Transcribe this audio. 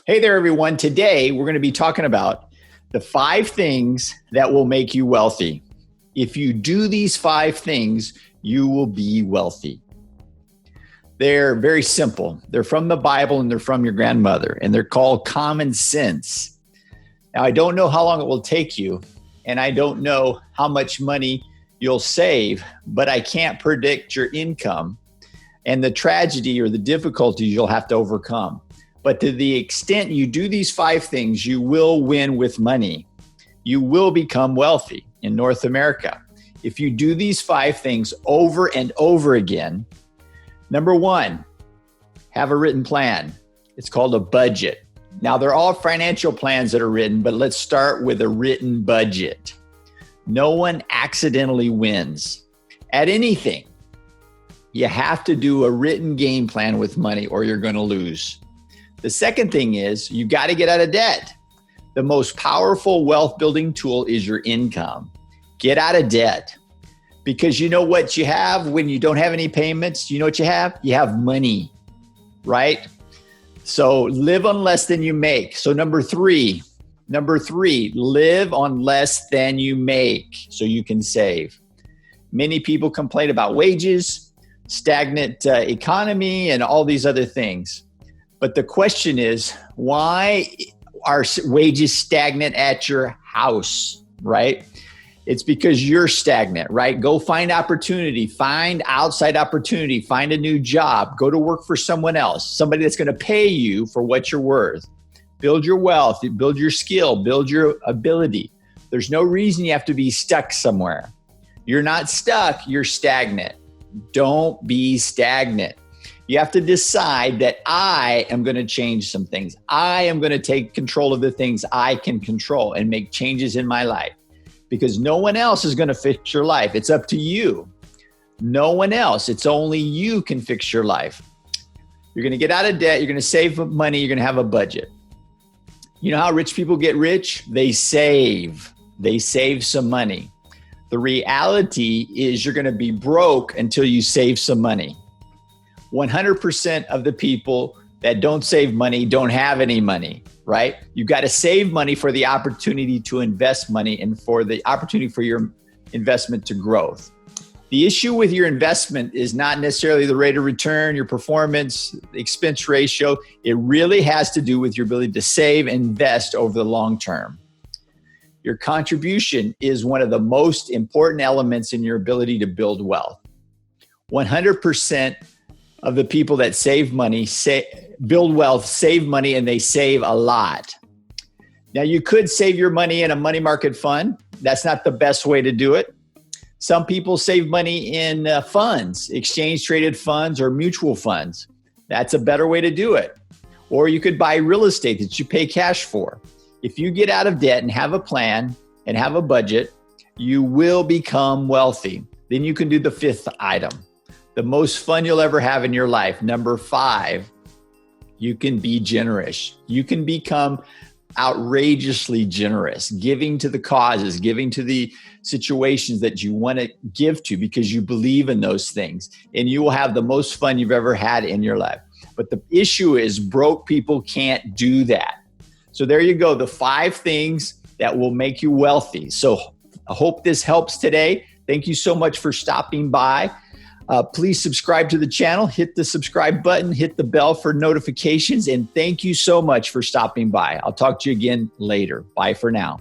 Hey there, everyone. Today, we're going to be talking about the 5 things that will make you wealthy. If you do these 5 things, you will be wealthy. They're very simple. They're from the Bible and they're from your grandmother, and they're called common sense. Now, I don't know how long it will take you, and I don't know how much money you'll save, but I can't predict your income and the tragedy or the difficulties you'll have to overcome. But to the extent you do these 5 things, you will win with money. You will become wealthy in North America. If you do these 5 things over and over again, number 1, have a written plan. It's called a budget. Now, they're all financial plans that are written, but let's start with a written budget. No one accidentally wins at anything. You have to do a written game plan with money or you're going to lose. The second thing is you got to get out of debt. The most powerful wealth building tool is your income. Get out of debt, because you know what you have when you don't have any payments? You know what you have? You have money, right? So live on less than you make. So number three, live on less than you make so you can save. Many people complain about wages, stagnant economy, and all these other things. But the question is, why are wages stagnant at your house, right? It's because you're stagnant, right? Go find opportunity, find outside opportunity, find a new job, go to work for someone else, somebody that's going to pay you for what you're worth. Build your wealth, build your skill, build your ability. There's no reason you have to be stuck somewhere. You're not stuck, you're stagnant. Don't be stagnant. You have to decide that I am going to change some things. I am going to take control of the things I can control and make changes in my life, because no one else is going to fix your life. It's up to you. No one else. It's only you can fix your life. You're going to get out of debt. You're going to save money. You're going to have a budget. You know how rich people get rich? They save. They save some money. The reality is you're going to be broke until you save some money. 100% of the people that don't save money don't have any money, right? You got to save money for the opportunity to invest money and for the opportunity for your investment to growth. The issue with your investment is not necessarily the rate of return, your performance, the expense ratio. It really has to do with your ability to save and invest over the long term. Your contribution is one of the most important elements in your ability to build wealth. 100% of the people that save money, build wealth, save money, and they save a lot. Now, you could save your money in a money market fund. That's not the best way to do it. Some people save money in funds, exchange traded funds or mutual funds. That's a better way to do it. Or you could buy real estate that you pay cash for. If you get out of debt and have a plan and have a budget, you will become wealthy. Then you can do the 5th item. The most fun you'll ever have in your life. Number 5, you can be generous. You can become outrageously generous, giving to the causes, giving to the situations that you want to give to because you believe in those things. And you will have the most fun you've ever had in your life. But the issue is broke people can't do that. So there you go, the 5 things that will make you wealthy. So I hope this helps today. Thank you so much for stopping by. Please subscribe to the channel, hit the subscribe button, hit the bell for notifications, and thank you so much for stopping by. I'll talk to you again later. Bye for now.